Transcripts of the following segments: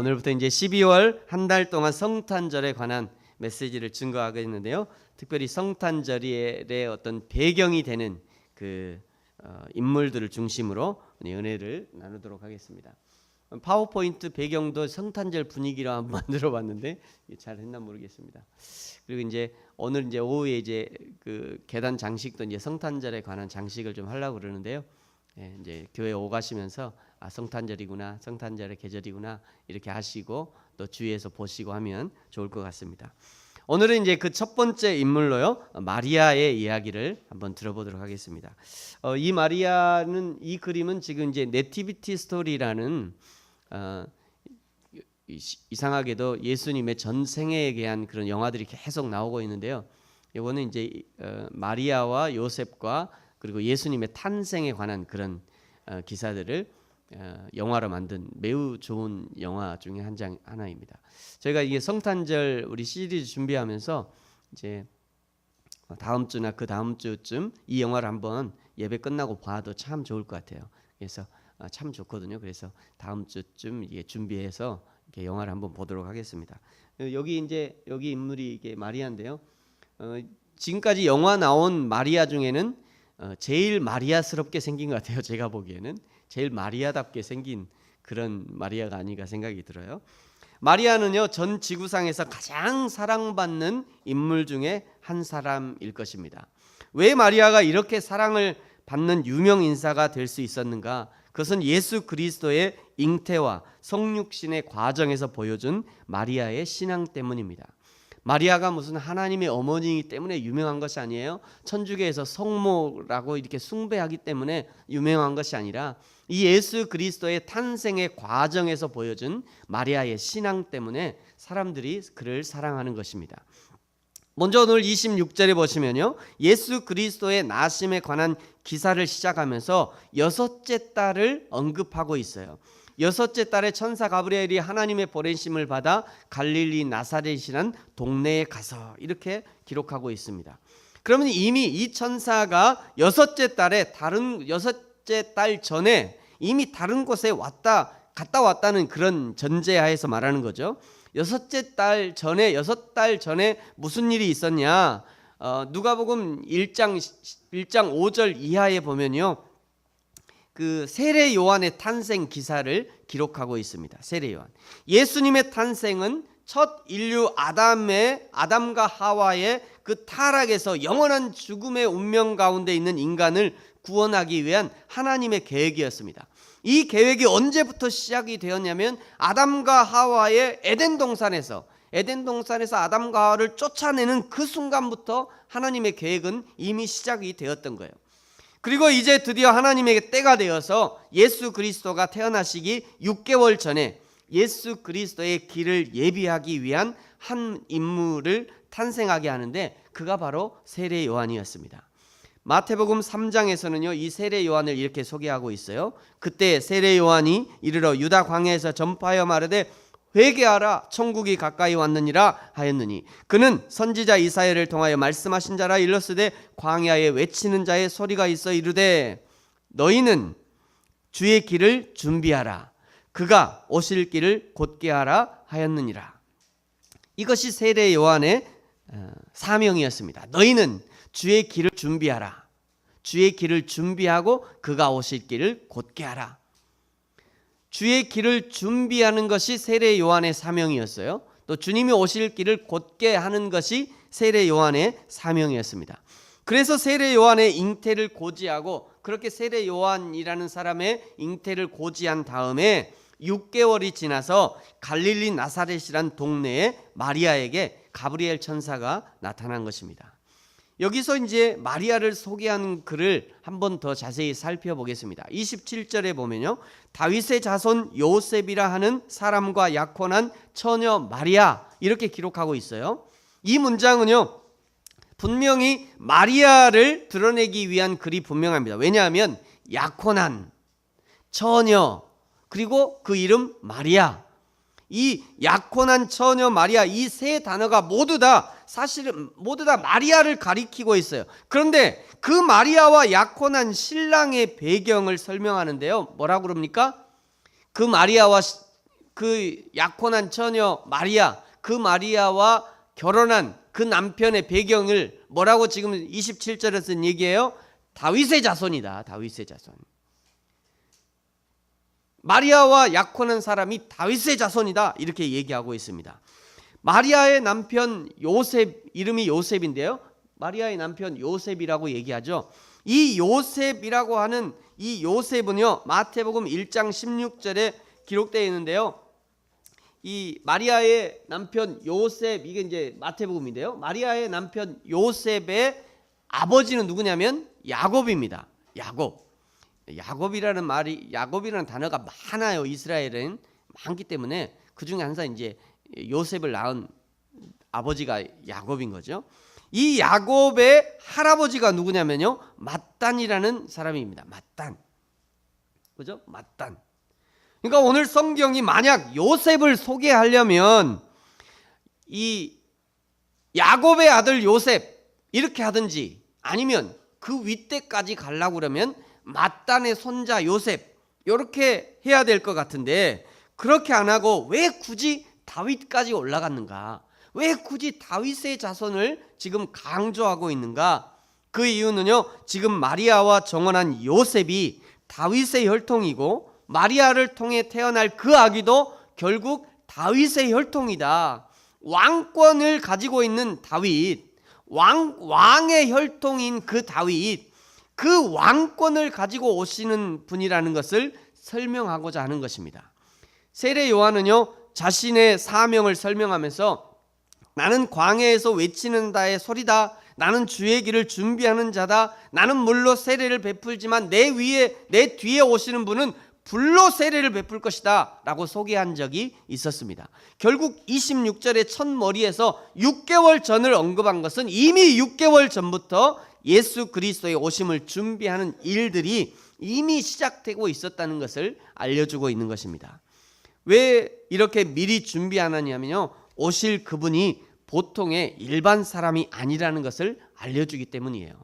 오늘부터 이제 12월 한 달 동안 성탄절에 관한 메시지를 증거하겠는데요. 특별히 성탄절의 어떤 배경이 되는 그 인물들을 중심으로 은혜를 나누도록 하겠습니다. 파워포인트 배경도 성탄절 분위기로 한번 만들어봤는데 잘 했나 모르겠습니다. 그리고 이제 오늘 이제 오후에 이제 그 계단 장식도 이제 성탄절에 관한 장식을 좀 하려고 그러는데요. 예, 이제 교회 오가시면서 성탄절이구나, 성탄절의 계절이구나 이렇게 하시고 또 주위에서 보시고 하면 좋을 것 같습니다. 오늘은 이제 그 첫 번째 인물로요, 마리아의 이야기를 한번 들어보도록 하겠습니다. 이 마리아는, 이 그림은 지금 이제 네티비티 스토리라는 이상하게도 예수님의 전생애에 대한 그런 영화들이 계속 나오고 있는데요. 이거는 이제 마리아와 요셉과 그리고 예수님의 탄생에 관한 그런 기사들을 영화로 만든 매우 좋은 영화 중에 하나입니다. 저희가 이게 성탄절 우리 시리즈 준비하면서 이제 다음 주나 그 다음 주쯤 이 영화를 한번 예배 끝나고 봐도 참 좋을 것 같아요. 그래서 참 좋거든요. 그래서 다음 주쯤 이게 준비해서 이렇게 영화를 한번 보도록 하겠습니다. 여기 인물이 이게 마리아인데요. 지금까지 영화 나온 마리아 중에는 제일 마리아스럽게 생긴 것 같아요. 제가 보기에는 제일 마리아답게 생긴 그런 마리아가 아닌가 생각이 들어요. 마리아는요, 전 지구상에서 가장 사랑받는 인물 중에 한 사람일 것입니다. 왜 마리아가 이렇게 사랑을 받는 유명 인사가 될 수 있었는가? 그것은 예수 그리스도의 잉태와 성육신의 과정에서 보여준 마리아의 신앙 때문입니다. 마리아가 무슨 하나님의 어머니이기 때문에 유명한 것이 아니에요. 천주교에서 성모라고 이렇게 숭배하기 때문에 유명한 것이 아니라 이 예수 그리스도의 탄생의 과정에서 보여준 마리아의 신앙 때문에 사람들이 그를 사랑하는 것입니다. 먼저 오늘 26절에 보시면요, 예수 그리스도의 나심에 관한 기사를 시작하면서 여섯째 딸을 언급하고 있어요. 여섯째 딸의 천사 가브리엘이 하나님의 보내심을 받아 갈릴리 나사렛이란 동네에 가서 이렇게 기록하고 있습니다. 그러면 이미 이 천사가 여섯째 딸 전에 이미 다른 곳에 갔다 왔다는 그런 전제하에서 말하는 거죠. 여섯 달 전에 무슨 일이 있었냐? 누가복음 1장 5절 이하에 보면요, 그 세례 요한의 탄생 기사를 기록하고 있습니다. 세례 요한. 예수님의 탄생은 첫 인류 아담과 하와의 그 타락에서 영원한 죽음의 운명 가운데 있는 인간을 구원하기 위한 하나님의 계획이었습니다. 이 계획이 언제부터 시작이 되었냐면 아담과 하와의 에덴 동산에서 아담과 하와를 쫓아내는 그 순간부터 하나님의 계획은 이미 시작이 되었던 거예요. 그리고 이제 드디어 하나님에게 때가 되어서 예수 그리스도가 태어나시기 6개월 전에 예수 그리스도의 길을 예비하기 위한 한 인물을 탄생하게 하는데 그가 바로 세례 요한이었습니다. 마태복음 3장에서는요, 이 세례 요한을 이렇게 소개하고 있어요. 그때 세례 요한이 이르러 유다 광야에서 전파하여 마르되 회개하라, 천국이 가까이 왔느니라 하였느니 그는 선지자 이사야를 통하여 말씀하신 자라. 일렀으되 광야에 외치는 자의 소리가 있어 이르되 너희는 주의 길을 준비하라, 그가 오실 길을 곧게 하라 하였느니라. 이것이 세례 요한의 사명이었습니다. 너희는 주의 길을 준비하라, 주의 길을 준비하고 그가 오실 길을 곧게 하라. 주의 길을 준비하는 것이 세례 요한의 사명이었어요. 또 주님이 오실 길을 곧게 하는 것이 세례 요한의 사명이었습니다. 그래서 세례 요한의 잉태를 고지하고, 그렇게 세례 요한이라는 사람의 잉태를 고지한 다음에 6개월이 지나서 갈릴리 나사렛이란 동네에 마리아에게 가브리엘 천사가 나타난 것입니다. 여기서 이제 마리아를 소개하는 글을 한번 더 자세히 살펴보겠습니다. 27절에 보면요, 다윗의 자손 요셉이라 하는 사람과 약혼한 처녀 마리아, 이렇게 기록하고 있어요. 이 문장은요, 분명히 마리아를 드러내기 위한 글이 분명합니다. 왜냐하면 약혼한, 처녀, 그리고 그 이름 마리아, 이 약혼한 처녀 마리아, 이 세 단어가 모두 다 마리아를 가리키고 있어요. 그런데 그 마리아와 약혼한 신랑의 배경을 설명하는데요, 뭐라고 그럽니까? 그 마리아와 그 약혼한 처녀 마리아, 그 마리아와 결혼한 그 남편의 배경을 뭐라고 지금 27절에 쓴 얘기예요? 다윗의 자손이다. 다윗의 자손. 마리아와 약혼한 사람이 다윗의 자손이다. 이렇게 얘기하고 있습니다. 마리아의 남편 요셉, 이름이 요셉인데요. 마리아의 남편 요셉이라고 얘기하죠. 이 요셉이라고 하는 이 요셉은요, 마태복음 1장 16절에 기록되어 있는데요. 이 마리아의 남편 요셉, 이게 이제 마태복음인데요. 마리아의 남편 요셉의 아버지는 누구냐면 야곱입니다. 야곱이라는 단어가 많아요. 이스라엘은 많기 때문에 그 중에 항상 이제 요셉을 낳은 아버지가 야곱인 거죠. 이 야곱의 할아버지가 누구냐면요, 맏단이라는 사람입니다. 맏단. 그죠? 맏단. 그러니까 오늘 성경이 만약 요셉을 소개하려면 이 야곱의 아들 요셉 이렇게 하든지, 아니면 그 윗대까지 가려고 그러면 맏단의 손자 요셉 이렇게 해야 될 것 같은데, 그렇게 안 하고 왜 굳이 다윗까지 올라갔는가? 왜 굳이 다윗의 자손을 지금 강조하고 있는가? 그 이유는요, 지금 마리아와 정혼한 요셉이 다윗의 혈통이고 마리아를 통해 태어날 그 아기도 결국 다윗의 혈통이다. 왕권을 가지고 있는 다윗, 왕의 혈통인 그 다윗, 그 왕권을 가지고 오시는 분이라는 것을 설명하고자 하는 것입니다. 세례 요한은요, 자신의 사명을 설명하면서 나는 광야에서 외치는 자의 소리다. 나는 주의 길을 준비하는 자다. 나는 물로 세례를 베풀지만 내 뒤에 오시는 분은 불로 세례를 베풀 것이다 라고 소개한 적이 있었습니다. 결국 26절의 첫 머리에서 6개월 전을 언급한 것은 이미 6개월 전부터 예수 그리스도의 오심을 준비하는 일들이 이미 시작되고 있었다는 것을 알려주고 있는 것입니다. 왜 이렇게 미리 준비하느냐면요, 오실 그분이 보통의 일반 사람이 아니라는 것을 알려주기 때문이에요.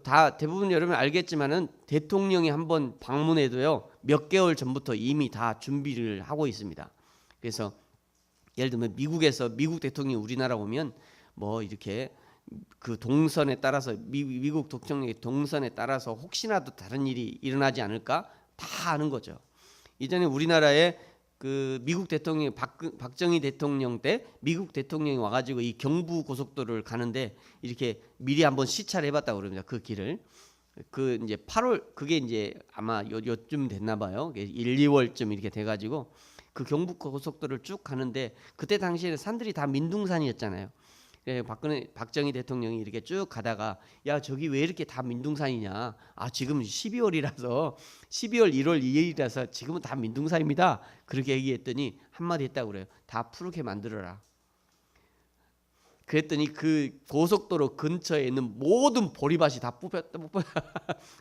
다 대부분 여러분 알겠지만은 대통령이 한번 방문해도요, 몇 개월 전부터 이미 다 준비를 하고 있습니다. 그래서 예를 들면 미국 대통령이 우리나라 오면 이렇게 그 동선에 따라서 미국 대통령의 동선에 따라서 혹시나도 다른 일이 일어나지 않을까 다 아는 거죠. 이전에 우리나라에 그 미국 대통령 박정희 대통령 때 미국 대통령이 와가지고 이 경부 고속도로를 가는데 이렇게 미리 한번 시찰을 해봤다고 그럽니다. 그 길을 그 이제 8월 그게 이제 아마 요쯤 됐나 봐요. 1, 2월쯤 이렇게 돼가지고 그 경부 고속도로를 쭉 가는데 그때 당시에는 산들이 다 민둥산이었잖아요. 박정희 대통령이 이렇게 쭉 가다가 야 저기 왜 이렇게 다 민둥산이냐, 지금 12월 1월 2일이라서 지금은 다 민둥산입니다. 그렇게 얘기했더니 한마디 했다고 그래요. 다 푸르게 만들어라. 그랬더니 그 고속도로 근처에 있는 모든 보리밭이 다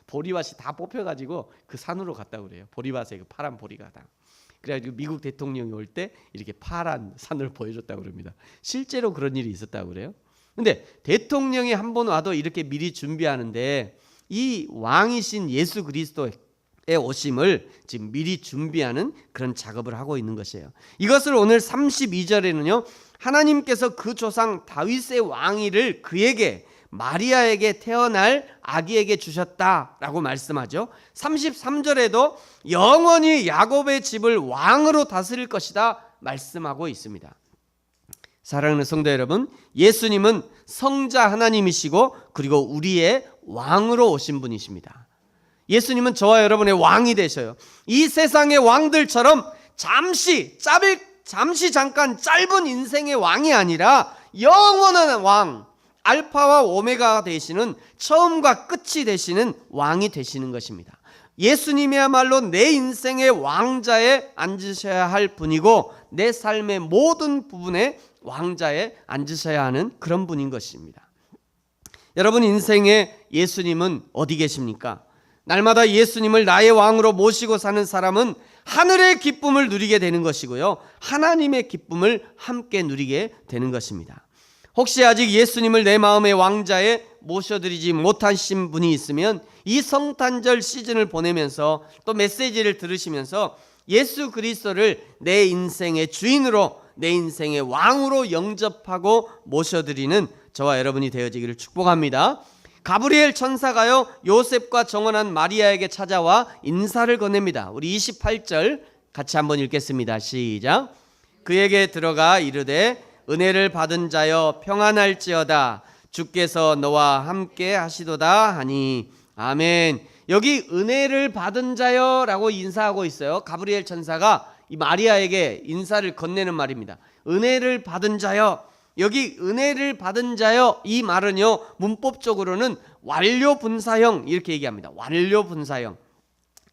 보리밭이 다 뽑혀가지고 그 산으로 갔다고 그래요. 보리밭에 그 파란 보리가 다. 그래가지고 미국 대통령이 올 때 이렇게 파란 산을 보여줬다고 그럽니다. 실제로 그런 일이 있었다고 그래요. 근데 대통령이 한 번 와도 이렇게 미리 준비하는데 이 왕이신 예수 그리스도의 오심을 지금 미리 준비하는 그런 작업을 하고 있는 것이에요. 이것을 오늘 32절에는요, 하나님께서 그 조상 다윗의 왕위를 그에게 마리아에게 태어날 아기에게 주셨다라고 말씀하죠. 33절에도 영원히 야곱의 집을 왕으로 다스릴 것이다 말씀하고 있습니다. 사랑하는 성도 여러분, 예수님은 성자 하나님이시고 그리고 우리의 왕으로 오신 분이십니다. 예수님은 저와 여러분의 왕이 되셔요. 이 세상의 왕들처럼 잠깐 짧은 인생의 왕이 아니라 영원한 왕, 알파와 오메가 되시는 처음과 끝이 되시는 왕이 되시는 것입니다. 예수님이야말로 내 인생의 왕자에 앉으셔야 할 분이고 내 삶의 모든 부분에 왕자에 앉으셔야 하는 그런 분인 것입니다. 여러분 인생에 예수님은 어디 계십니까? 날마다 예수님을 나의 왕으로 모시고 사는 사람은 하늘의 기쁨을 누리게 되는 것이고요, 하나님의 기쁨을 함께 누리게 되는 것입니다. 혹시 아직 예수님을 내 마음의 왕자에 모셔드리지 못하신 분이 있으면 이 성탄절 시즌을 보내면서 또 메시지를 들으시면서 예수 그리스도를 내 인생의 주인으로, 내 인생의 왕으로 영접하고 모셔드리는 저와 여러분이 되어지기를 축복합니다. 가브리엘 천사가요 요셉과 정혼한 마리아에게 찾아와 인사를 건넵니다. 우리 28절 같이 한번 읽겠습니다. 시작. 그에게 들어가 이르되 은혜를 받은 자여 평안할지어다, 주께서 너와 함께 하시도다 하니. 아멘. 여기 은혜를 받은 자여 라고 인사하고 있어요. 가브리엘 천사가 이 마리아에게 인사를 건네는 말입니다. 은혜를 받은 자여. 여기 은혜를 받은 자여, 이 말은요 문법적으로는 완료 분사형 이렇게 얘기합니다. 완료 분사형.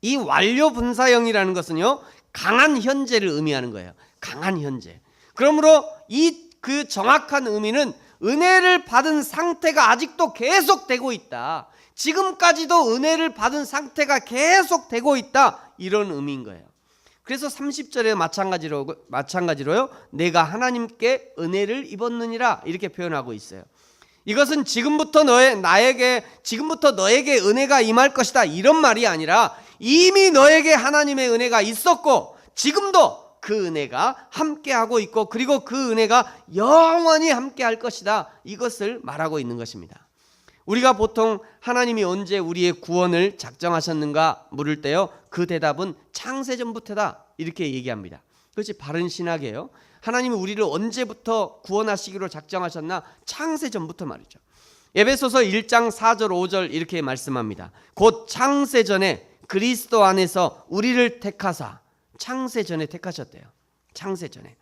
이 완료 분사형이라는 것은요 강한 현재를 의미하는 거예요. 강한 현재. 그러므로 그 정확한 의미는 은혜를 받은 상태가 아직도 계속되고 있다, 지금까지도 은혜를 받은 상태가 계속되고 있다, 이런 의미인 거예요. 그래서 30절에 마찬가지로요 내가 하나님께 은혜를 입었느니라 이렇게 표현하고 있어요. 이것은 지금부터 너에게 은혜가 임할 것이다 이런 말이 아니라 이미 너에게 하나님의 은혜가 있었고 지금도 그 은혜가 함께하고 있고 그리고 그 은혜가 영원히 함께할 것이다, 이것을 말하고 있는 것입니다. 우리가 보통 하나님이 언제 우리의 구원을 작정하셨는가 물을 때요 그 대답은 창세전부터다 이렇게 얘기합니다. 그것이 바른 신학이에요. 하나님이 우리를 언제부터 구원하시기로 작정하셨나? 창세전부터 말이죠. 에베소서 1장 4절 5절 이렇게 말씀합니다. 곧 창세전에 그리스도 안에서 우리를 택하사, 창세전에 택하셨대요. 창세전에.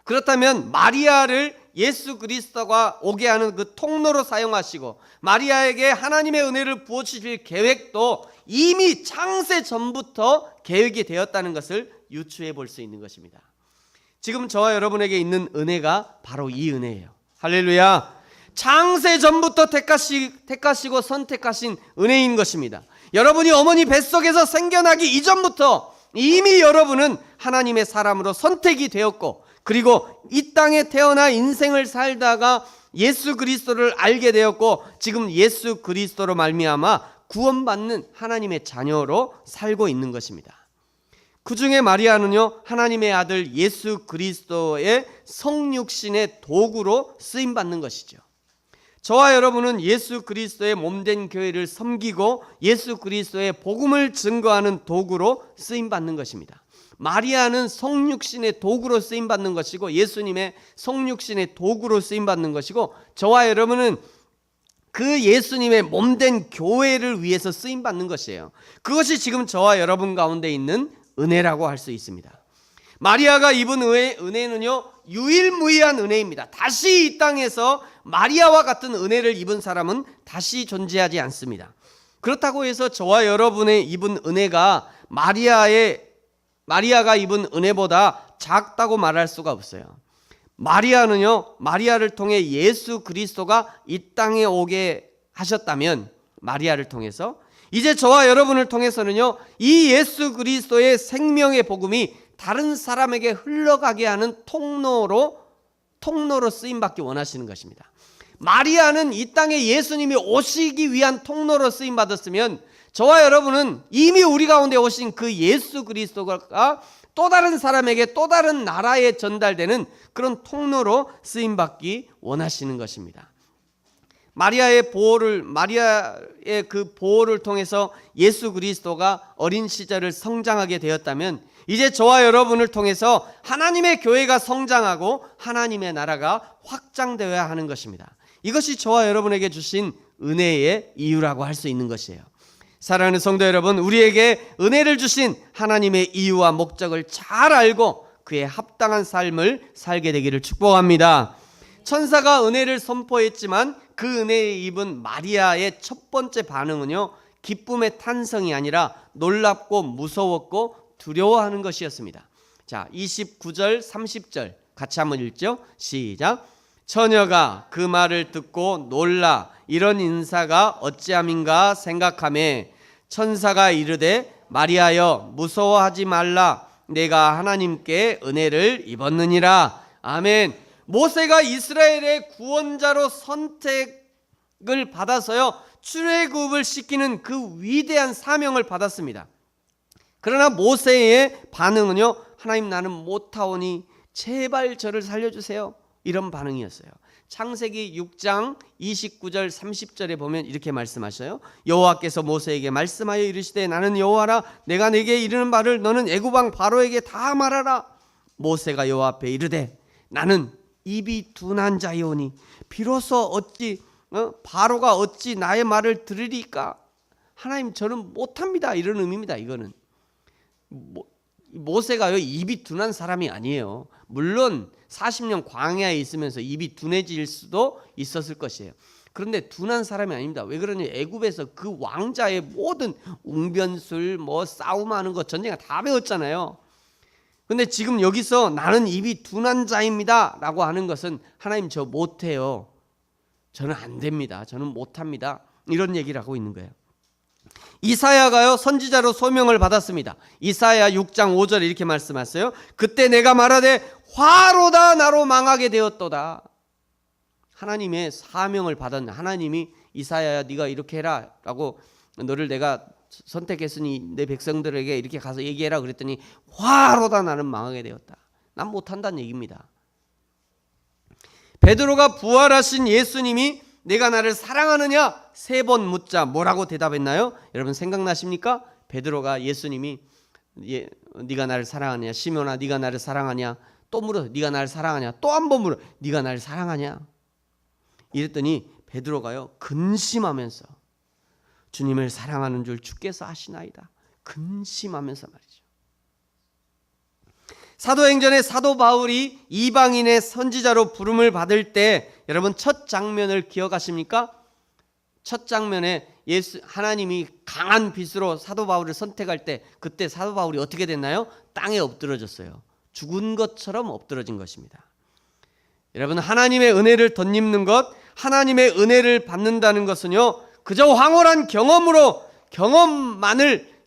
그렇다면 마리아를 예수 그리스도가 오게 하는 그 통로로 사용하시고 마리아에게 하나님의 은혜를 부어주실 계획도 이미 창세 전부터 계획이 되었다는 것을 유추해 볼 수 있는 것입니다. 지금 저와 여러분에게 있는 은혜가 바로 이 은혜예요. 할렐루야. 창세 전부터 택하시고 선택하신 은혜인 것입니다. 여러분이 어머니 뱃속에서 생겨나기 이전부터 이미 여러분은 하나님의 사람으로 선택이 되었고 그리고 이 땅에 태어나 인생을 살다가 예수 그리스도를 알게 되었고 지금 예수 그리스도로 말미암아 구원받는 하나님의 자녀로 살고 있는 것입니다. 그 중에 마리아는요 하나님의 아들 예수 그리스도의 성육신의 도구로 쓰임받는 것이죠. 저와 여러분은 예수 그리스도의 몸된 교회를 섬기고 예수 그리스도의 복음을 증거하는 도구로 쓰임받는 것입니다. 마리아는 성육신의 도구로 쓰임받는 것이고 예수님의 성육신의 도구로 쓰임받는 것이고 저와 여러분은 그 예수님의 몸된 교회를 위해서 쓰임받는 것이에요. 그것이 지금 저와 여러분 가운데 있는 은혜라고 할 수 있습니다. 마리아가 입은 은혜는요 유일무이한 은혜입니다. 다시 이 땅에서 마리아와 같은 은혜를 입은 사람은 다시 존재하지 않습니다. 그렇다고 해서 저와 여러분의 입은 은혜가 마리아가 입은 은혜보다 작다고 말할 수가 없어요. 마리아를 통해 예수 그리스도가 이 땅에 오게 하셨다면 마리아를 통해서 이제 저와 여러분을 통해서는요 이 예수 그리스도의 생명의 복음이 다른 사람에게 흘러가게 하는 통로로 쓰임받기 원하시는 것입니다. 마리아는 이 땅에 예수님이 오시기 위한 통로로 쓰임받았으면 저와 여러분은 이미 우리 가운데 오신 그 예수 그리스도가 또 다른 사람에게 또 다른 나라에 전달되는 그런 통로로 쓰임받기 원하시는 것입니다. 마리아의 그 보호를 통해서 예수 그리스도가 어린 시절을 성장하게 되었다면 이제 저와 여러분을 통해서 하나님의 교회가 성장하고 하나님의 나라가 확장되어야 하는 것입니다. 이것이 저와 여러분에게 주신 은혜의 이유라고 할 수 있는 것이에요. 사랑하는 성도 여러분, 우리에게 은혜를 주신 하나님의 이유와 목적을 잘 알고 그에 합당한 삶을 살게 되기를 축복합니다. 천사가 은혜를 선포했지만 그 은혜에 입은 마리아의 첫 번째 반응은요 기쁨의 탄성이 아니라 놀랍고 무서웠고 두려워하는 것이었습니다. 자, 29절 30절 같이 한번 읽죠. 시작. 처녀가 그 말을 듣고 놀라 이런 인사가 어찌함인가 생각하매 천사가 이르되 마리아여 무서워하지 말라, 내가 하나님께 은혜를 입었느니라. 아멘. 모세가 이스라엘의 구원자로 선택을 받아서요 출애굽을 시키는 그 위대한 사명을 받았습니다. 그러나 모세의 반응은요, 하나님 나는 못하오니 제발 저를 살려주세요, 이런 반응이었어요. 창세기 6장 29절 30절에 보면 이렇게 말씀하셔요. 여호와께서 모세에게 말씀하여 이르시되 나는 여호와라, 내가 내게 이르는 말을 너는 애굽 왕 바로에게 다 말하라. 모세가 여호와 앞에 이르되 나는 입이 둔한 자이오니 비로소 어찌 바로가 어찌 나의 말을 들으리까. 하나님 저는 못합니다, 이런 의미입니다. 이거는 모세가요 입이 둔한 사람이 아니에요. 물론 40년 광야에 있으면서 입이 둔해질 수도 있었을 것이에요. 그런데 둔한 사람이 아닙니다. 왜 그러냐, 애굽에서 그 왕자의 모든 웅변술 싸움하는 거 전쟁을 다 배웠잖아요. 근데 지금 여기서 나는 입이 둔한 자입니다 라고 하는 것은 하나님 저 못해요, 저는 안 됩니다, 저는 못합니다, 이런 얘기를 하고 있는 거예요. 이사야가요 선지자로 소명을 받았습니다. 이사야 6장 5절에 이렇게 말씀하세요. 그때 내가 말하되 화로다 나로 망하게 되었도다. 하나님의 사명을 받은 하나님이 이사야야 네가 이렇게 해라 라고, 너를 내가 선택했으니 내 백성들에게 이렇게 가서 얘기해라 그랬더니 화로다 나는 망하게 되었다. 난 못한다는 얘기입니다. 베드로가 부활하신 예수님이 내가 나를 사랑하느냐 3번 묻자 뭐라고 대답했나요? 여러분 생각나십니까? 베드로가 예수님이 네가 나를 사랑하냐, 시몬아 네가 나를 사랑하냐, 또 물어 네가 나를 사랑하냐, 또 한 번 물어 네가 나를 사랑하냐, 이랬더니 베드로가요 근심하면서 주님을 사랑하는 줄 주께서 아시나이다, 근심하면서 말이죠. 사도행전의 사도 바울이 이방인의 선지자로 부름을 받을 때 여러분 첫 장면을 기억하십니까? 첫 장면에 하나님이 강한 빛으로 사도 바울을 선택할 때 그때 사도 바울이 어떻게 됐나요? 땅에 엎드러졌어요. 죽은 것처럼 엎드러진 것입니다. 여러분 하나님의 은혜를 덧입는 것, 하나님의 은혜를 받는다는 것은요 그저 황홀한 경험으로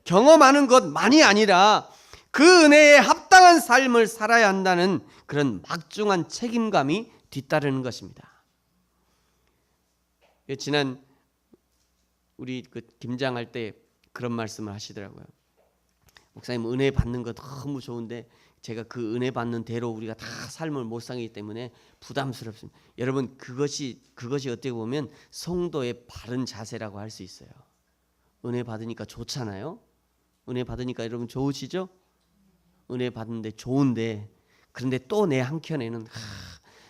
경험하는 것만이 아니라 그 은혜에 합당한 삶을 살아야 한다는 그런 막중한 책임감이 뒤따르는 것입니다. 지난 우리 김장할 때 그런 말씀을 하시더라고요. 목사님 은혜 받는 거 너무 좋은데 제가 그 은혜 받는 대로 우리가 다 삶을 못 살기 때문에 부담스럽습니다. 여러분 그것이 어떻게 보면 성도의 바른 자세라고 할 수 있어요. 은혜 받으니까 좋잖아요. 은혜 받으니까 여러분 좋으시죠? 은혜 받는데 좋은데, 그런데 또 내 한켠에는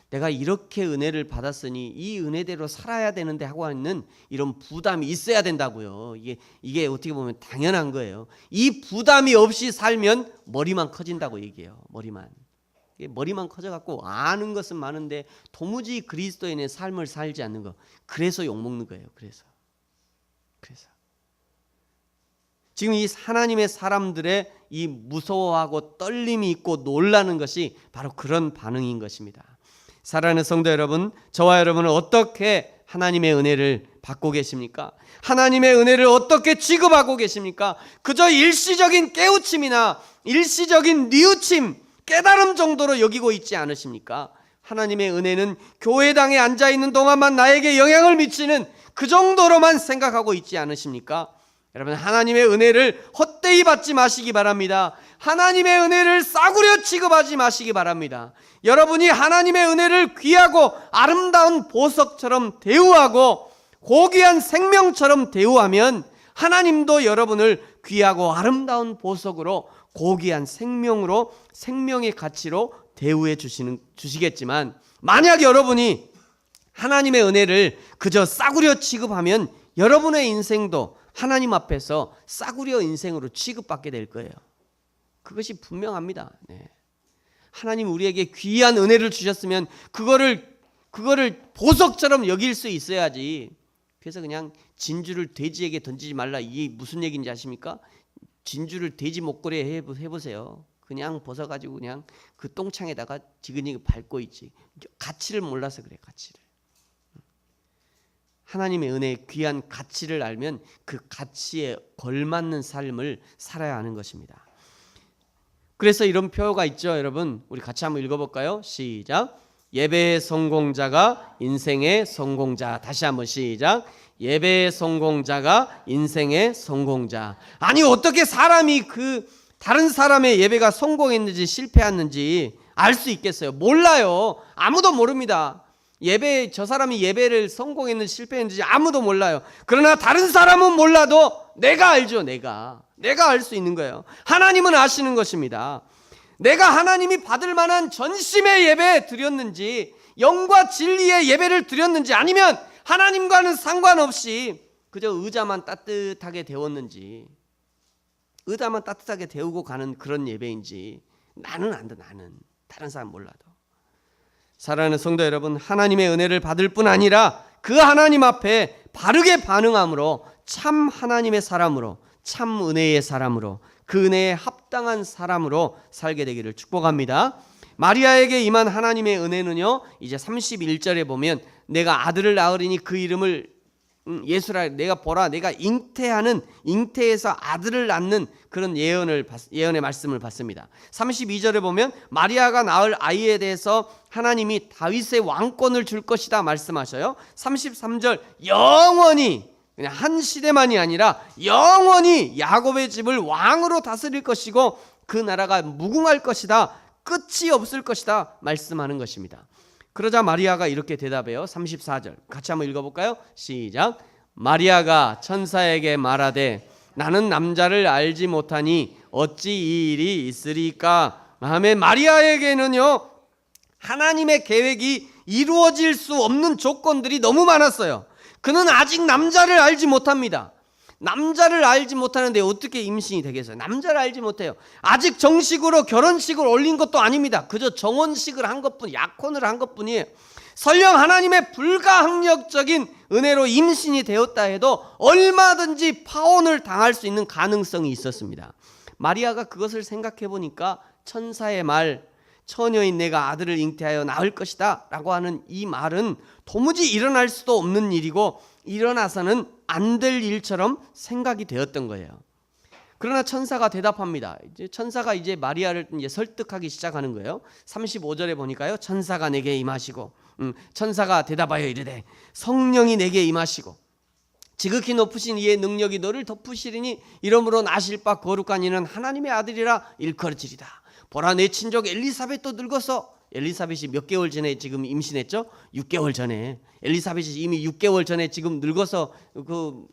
내가 이렇게 은혜를 받았으니 이 은혜대로 살아야 되는데 하고 있는 이런 부담이 있어야 된다고요. 이게 어떻게 보면 당연한 거예요. 이 부담이 없이 살면 머리만 커진다고 얘기해요. 머리만 커져갖고 아는 것은 많은데 도무지 그리스도인의 삶을 살지 않는 거. 그래서 욕먹는 거예요. 그래서 지금 이 하나님의 사람들의 이 무서워하고 떨림이 있고 놀라는 것이 바로 그런 반응인 것입니다. 사랑하는 성도 여러분, 저와 여러분은 어떻게 하나님의 은혜를 받고 계십니까? 하나님의 은혜를 어떻게 취급하고 계십니까? 그저 일시적인 깨우침이나 일시적인 뉘우침, 깨달음 정도로 여기고 있지 않으십니까? 하나님의 은혜는 교회당에 앉아있는 동안만 나에게 영향을 미치는 그 정도로만 생각하고 있지 않으십니까? 여러분 하나님의 은혜를 헛되이 받지 마시기 바랍니다. 하나님의 은혜를 싸구려 취급하지 마시기 바랍니다. 여러분이 하나님의 은혜를 귀하고 아름다운 보석처럼 대우하고 고귀한 생명처럼 대우하면 하나님도 여러분을 귀하고 아름다운 보석으로 고귀한 생명으로 생명의 가치로 대우해 주시겠지만, 만약 여러분이 하나님의 은혜를 그저 싸구려 취급하면 여러분의 인생도 하나님 앞에서 싸구려 인생으로 취급받게 될 거예요. 그것이 분명합니다. 하나님 우리에게 귀한 은혜를 주셨으면 그거를 보석처럼 여길 수 있어야지. 그래서 그냥 진주를 돼지에게 던지지 말라, 이게 무슨 얘기인지 아십니까? 진주를 돼지 목걸이에 해보세요. 그냥 벗어가지고 그냥 그 똥창에다가 지근지근 밟고 있지. 가치를 몰라서 그래. 가치를. 하나님의 은혜의 귀한 가치를 알면 그 가치에 걸맞는 삶을 살아야 하는 것입니다. 그래서 이런 표가 있죠. 여러분 우리 같이 한번 읽어볼까요? 시작. 예배의 성공자가 인생의 성공자. 다시 한번 시작. 예배의 성공자가 인생의 성공자. 아니 어떻게 사람이 그 다른 사람의 예배가 성공했는지 실패했는지 알 수 있겠어요? 몰라요. 아무도 모릅니다. 저 사람이 예배를 성공했는지 실패했는지 아무도 몰라요. 그러나 다른 사람은 몰라도 내가 알죠. 내가 알 수 있는 거예요. 하나님은 아시는 것입니다. 내가 하나님이 받을 만한 전심의 예배 드렸는지, 영과 진리의 예배를 드렸는지, 아니면 하나님과는 상관없이 그저 의자만 따뜻하게 데웠는지, 의자만 따뜻하게 데우고 가는 그런 예배인지 나는 안다. 나는 다른 사람 몰라도. 사랑하는 성도 여러분, 하나님의 은혜를 받을 뿐 아니라 그 하나님 앞에 바르게 반응함으로 참 하나님의 사람으로, 참 은혜의 사람으로, 그 은혜에 합당한 사람으로 살게 되기를 축복합니다. 마리아에게 임한 하나님의 은혜는요, 이제 31절에 보면 내가 아들을 낳으리니 그 이름을 예수라, 내가 보라 내가 잉태에서 아들을 낳는 그런 예언의 말씀을 받습니다. 32절에 보면 마리아가 낳을 아이에 대해서 하나님이 다윗의 왕권을 줄 것이다 말씀하셔요. 33절 영원히, 그냥 한 시대만이 아니라 영원히 야곱의 집을 왕으로 다스릴 것이고 그 나라가 무궁할 것이다, 끝이 없을 것이다 말씀하는 것입니다. 그러자 마리아가 이렇게 대답해요. 34절 같이 한번 읽어볼까요? 시작. 마리아가 천사에게 말하되 나는 남자를 알지 못하니 어찌 이 일이 있으리까 하며, 마리아에게는요 하나님의 계획이 이루어질 수 없는 조건들이 너무 많았어요. 그는 아직 남자를 알지 못합니다. 남자를 알지 못하는데 어떻게 임신이 되겠어요? 남자를 알지 못해요. 아직 정식으로 결혼식을 올린 것도 아닙니다. 그저 정혼식을 한 것뿐, 약혼을 한 것뿐이에요. 설령 하나님의 불가항력적인 은혜로 임신이 되었다 해도 얼마든지 파혼을 당할 수 있는 가능성이 있었습니다. 마리아가 그것을 생각해 보니까 천사의 말, 처녀인 내가 아들을 잉태하여 낳을 것이다 라고 하는 이 말은 도무지 일어날 수도 없는 일이고 일어나서는 안 될 일처럼 생각이 되었던 거예요. 그러나 천사가 대답합니다. 천사가 이제 마리아를 설득하기 시작하는 거예요. 35절에 보니까요, 천사가 내게 임하시고, 천사가 대답하여 이르되 성령이 내게 임하시고 지극히 높으신 이의 능력이 너를 덮으시리니 이러므로 나실 바 거룩한 이는 하나님의 아들이라 일컬어지리다. 보라 내 친족 엘리사벳도 늙어서, 엘리사벳이 몇 개월 전에 지금 임신했죠? 6개월 전에. 엘리사벳이 이미 6개월 전에 지금 늙어서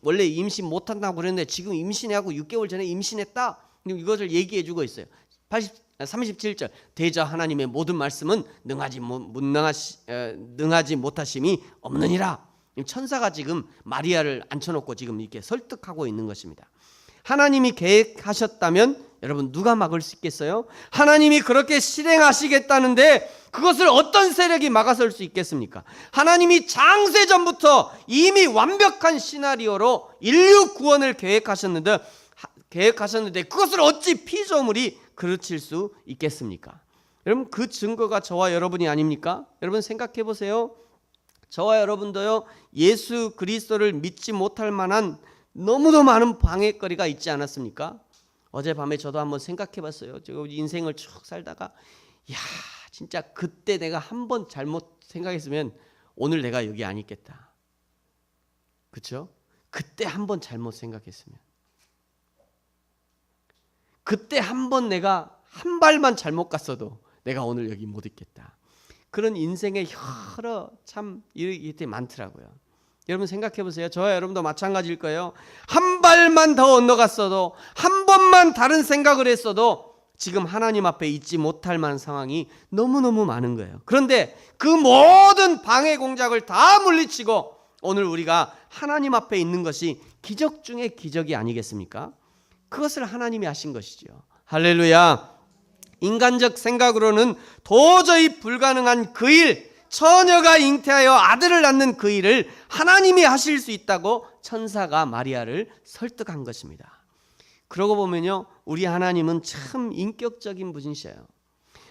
원래 임신 못한다고 그랬는데 지금 임신하고 6개월 전에 임신했다. 이것을 얘기해 주고 있어요. 37절 대저 하나님의 모든 말씀은 능하지 못하심이 없느니라. 천사가 지금 마리아를 앉혀놓고 지금 이렇게 설득하고 있는 것입니다. 하나님이 계획하셨다면 여러분 누가 막을 수 있겠어요? 하나님이 그렇게 실행하시겠다는데 그것을 어떤 세력이 막아설 수 있겠습니까? 하나님이 창세전부터 이미 완벽한 시나리오로 인류 구원을 계획하셨는데 그것을 어찌 피조물이 그르칠 수 있겠습니까? 여러분 그 증거가 저와 여러분이 아닙니까? 여러분 생각해 보세요. 저와 여러분도요 예수 그리스도를 믿지 못할 만한 너무도 많은 방해거리가 있지 않았습니까? 어젯밤에 저도 한번 생각해 봤어요. 제가 인생을 쭉 살다가 진짜 그때 내가 한 번 잘못 생각했으면 오늘 내가 여기 안 있겠다. 그렇죠? 그때 한 번 잘못 생각했으면, 그때 한 번 내가 한 발만 잘못 갔어도 내가 오늘 여기 못 있겠다. 그런 인생의 여러 참 일이 많더라고요. 여러분 생각해 보세요. 저와 여러분도 마찬가지일 거예요. 한 발만 더 엇나갔어도, 한 번만 다른 생각을 했어도 지금 하나님 앞에 있지 못할 만한 상황이 너무너무 많은 거예요. 그런데 그 모든 방해 공작을 다 물리치고 오늘 우리가 하나님 앞에 있는 것이 기적 중에 기적이 아니겠습니까? 그것을 하나님이 하신 것이죠. 할렐루야. 인간적 생각으로는 도저히 불가능한 그 일, 처녀가 잉태하여 아들을 낳는 그 일을 하나님이 하실 수 있다고 천사가 마리아를 설득한 것입니다. 그러고 보면요, 우리 하나님은 참 인격적인 분이셔요.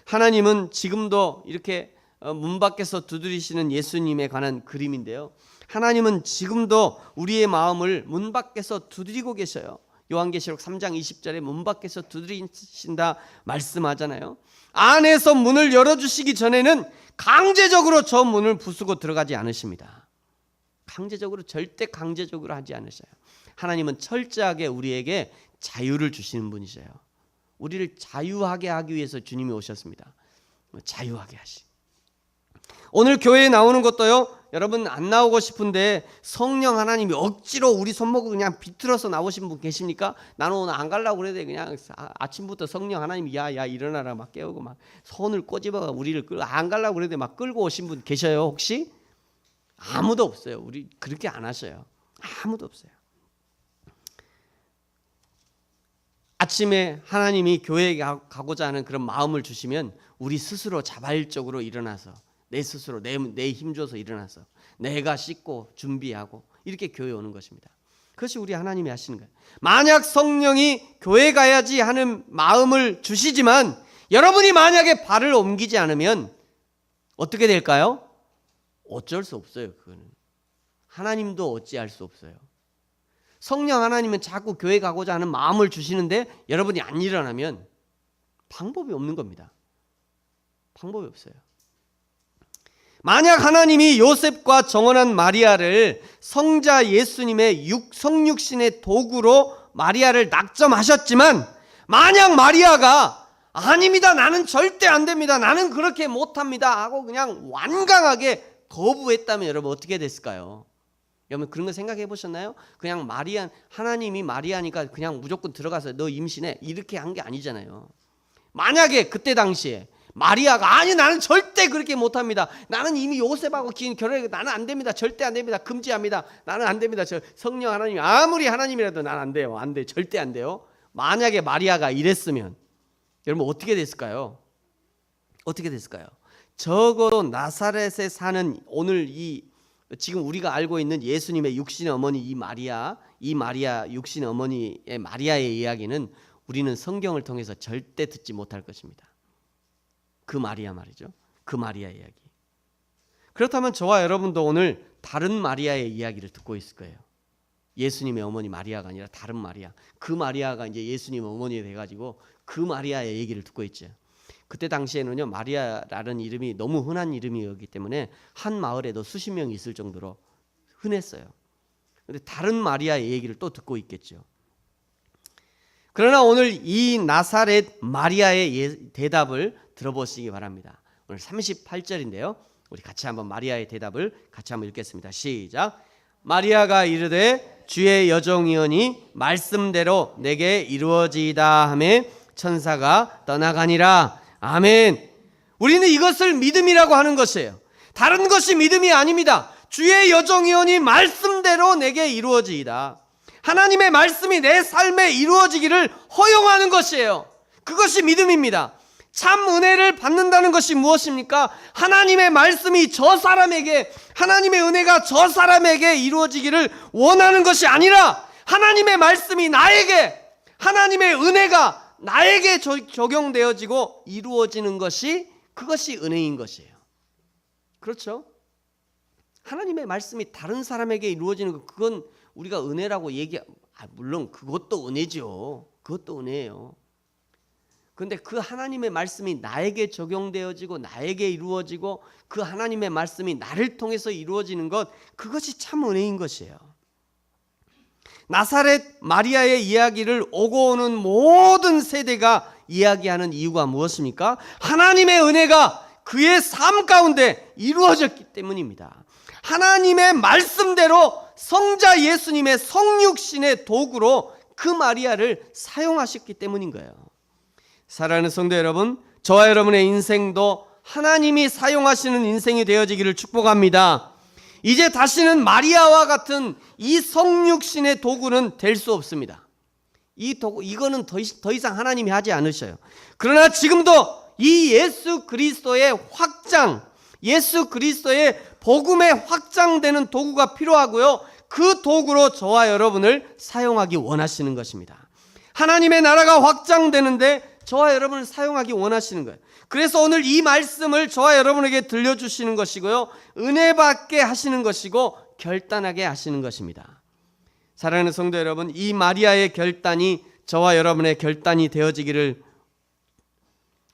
하나님은 지금도 이렇게 문 밖에서 두드리시는 예수님에 관한 그림인데요, 하나님은 지금도 우리의 마음을 문 밖에서 두드리고 계셔요. 요한계시록 3장 20절에 문 밖에서 두드리신다 말씀하잖아요. 안에서 문을 열어주시기 전에는 강제적으로 저 문을 부수고 들어가지 않으십니다. 절대 강제적으로 하지 않으셔요. 하나님은 철저하게 우리에게 자유를 주시는 분이셔요. 우리를 자유하게 하기 위해서 주님이 오셨습니다. 자유하게 하시. 오늘 교회에 나오는 것도요, 여러분 안 나오고 싶은데 성령 하나님이 억지로 우리 손목을 그냥 비틀어서 나오신 분 계십니까? 나는 오늘 안 가려고 그래도 그냥 아침부터 성령 하나님이 야 일어나라 막 깨우고 막 손을 꼬집어가 우리를 끌고 안 가려고 그래도 막 끌고 오신 분 계셔요 혹시? 아무도 없어요. 우리 그렇게 안 하셔요. 아무도 없어요. 아침에 하나님이 교회에 가고자 하는 그런 마음을 주시면 우리 스스로 자발적으로 일어나서 내 스스로 내 힘줘서 일어나서 내가 씻고 준비하고 이렇게 교회에 오는 것입니다. 그것이 우리 하나님이 하시는 거예요. 만약 성령이 교회 가야지 하는 마음을 주시지만 여러분이 만약에 발을 옮기지 않으면 어떻게 될까요? 어쩔 수 없어요. 그거는 하나님도 어찌할 수 없어요. 성령 하나님은 자꾸 교회 가고자 하는 마음을 주시는데 여러분이 안 일어나면 방법이 없는 겁니다. 방법이 없어요. 만약 하나님이 요셉과 정혼한 마리아를 성자 예수님의 성육신의 도구로 마리아를 낙점하셨지만 만약 마리아가 아닙니다, 나는 절대 안 됩니다, 나는 그렇게 못합니다 하고 그냥 완강하게 거부했다면 여러분 어떻게 됐을까요? 여러분 그런 거 생각해 보셨나요? 그냥 하나님이 마리아니까 그냥 무조건 들어가서 너 임신해 이렇게 한 게 아니잖아요. 만약에 그때 당시에 마리아가 아니 나는 절대 그렇게 못합니다, 나는 이미 요셉하고 결혼해, 나는 안 됩니다, 절대 안 됩니다, 금지합니다, 나는 안 됩니다, 저 성령 하나님 아무리 하나님이라도 난 안 돼요, 안 돼, 절대 안 돼요. 만약에 마리아가 이랬으면 여러분 어떻게 됐을까요? 어떻게 됐을까요? 적어도 나사렛에 사는 오늘 지금 우리가 알고 있는 예수님의 육신의 어머니 이 마리아 육신의 어머니의 마리아의 이야기는 우리는 성경을 통해서 절대 듣지 못할 것입니다. 그 마리아 말이죠. 그 마리아 이야기. 그렇다면 저와 여러분도 오늘 다른 마리아의 이야기를 듣고 있을 거예요. 예수님의 어머니 마리아가 아니라 다른 마리아. 그 마리아가 이제 예수님의 어머니가 돼가지고 그 마리아의 얘기를 듣고 있죠. 그때 당시에는요, 마리아라는 이름이 너무 흔한 이름이었기 때문에 한 마을에도 수십 명이 있을 정도로 흔했어요. 그런데 다른 마리아의 얘기를 또 듣고 있겠죠. 그러나 오늘 이 나사렛 마리아의 대답을 들어보시기 바랍니다. 오늘 38절인데요. 우리 같이 한번 마리아의 대답을 같이 한번 읽겠습니다. 시작. 마리아가 이르되 주의 여종이오니 말씀대로 내게 이루어지이다 하매 천사가 떠나가니라. 아멘. 우리는 이것을 믿음이라고 하는 것이에요. 다른 것이 믿음이 아닙니다. 주의 여종이오니 말씀대로 내게 이루어지이다. 하나님의 말씀이 내 삶에 이루어지기를 허용하는 것이에요. 그것이 믿음입니다. 참 은혜를 받는다는 것이 무엇입니까? 하나님의 말씀이 저 사람에게, 하나님의 은혜가 저 사람에게 이루어지기를 원하는 것이 아니라 하나님의 말씀이 나에게, 하나님의 은혜가 나에게 적용되어지고 이루어지는 것이, 그것이 은혜인 것이에요. 그렇죠? 하나님의 말씀이 다른 사람에게 이루어지는 것, 그건 우리가 은혜라고 물론 그것도 은혜죠. 그것도 은혜예요. 그런데 그 하나님의 말씀이 나에게 적용되어지고 나에게 이루어지고 그 하나님의 말씀이 나를 통해서 이루어지는 것, 그것이 참 은혜인 것이에요. 나사렛 마리아의 이야기를 오고 오는 모든 세대가 이야기하는 이유가 무엇입니까? 하나님의 은혜가 그의 삶 가운데 이루어졌기 때문입니다. 하나님의 말씀대로 성자 예수님의 성육신의 도구로 그 마리아를 사용하셨기 때문인 거예요. 사랑하는 성도 여러분, 저와 여러분의 인생도 하나님이 사용하시는 인생이 되어지기를 축복합니다. 이제 다시는 마리아와 같은 이 성육신의 도구는 될 수 없습니다. 이거는 더 이상 하나님이 하지 않으셔요. 그러나 지금도 이 예수 그리스도의 확장, 예수 그리스도의 복음의 확장되는 도구가 필요하고요, 그 도구로 저와 여러분을 사용하기 원하시는 것입니다. 하나님의 나라가 확장되는데 저와 여러분을 사용하기 원하시는 거예요. 그래서 오늘 이 말씀을 저와 여러분에게 들려주시는 것이고요, 은혜 받게 하시는 것이고 결단하게 하시는 것입니다. 사랑하는 성도 여러분, 이 마리아의 결단이 저와 여러분의 결단이 되어지기를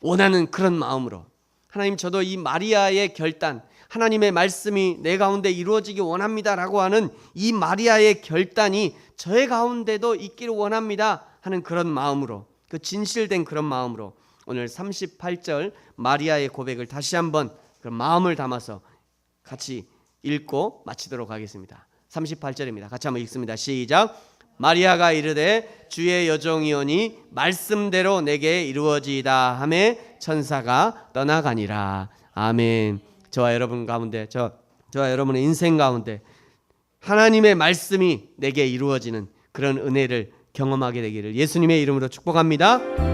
원하는 그런 마음으로, 하나님, 저도 이 마리아의 결단, 하나님의 말씀이 내 가운데 이루어지기 원합니다라고 하는 이 마리아의 결단이 저의 가운데도 있기를 원합니다 하는 그런 마음으로 그 진실된 그런 마음으로 오늘 38절 마리아의 고백을 다시 한번 그 마음을 담아서 같이 읽고 마치도록 하겠습니다. 38절입니다. 같이 한번 읽습니다. 시작. 마리아가 이르되 주의 여종이오니 말씀대로 내게 이루어지이다 하매 천사가 떠나가니라. 아멘. 저와 여러분 가운데 저와 여러분의 인생 가운데 하나님의 말씀이 내게 이루어지는 그런 은혜를 경험하게 되기를 예수님의 이름으로 축복합니다.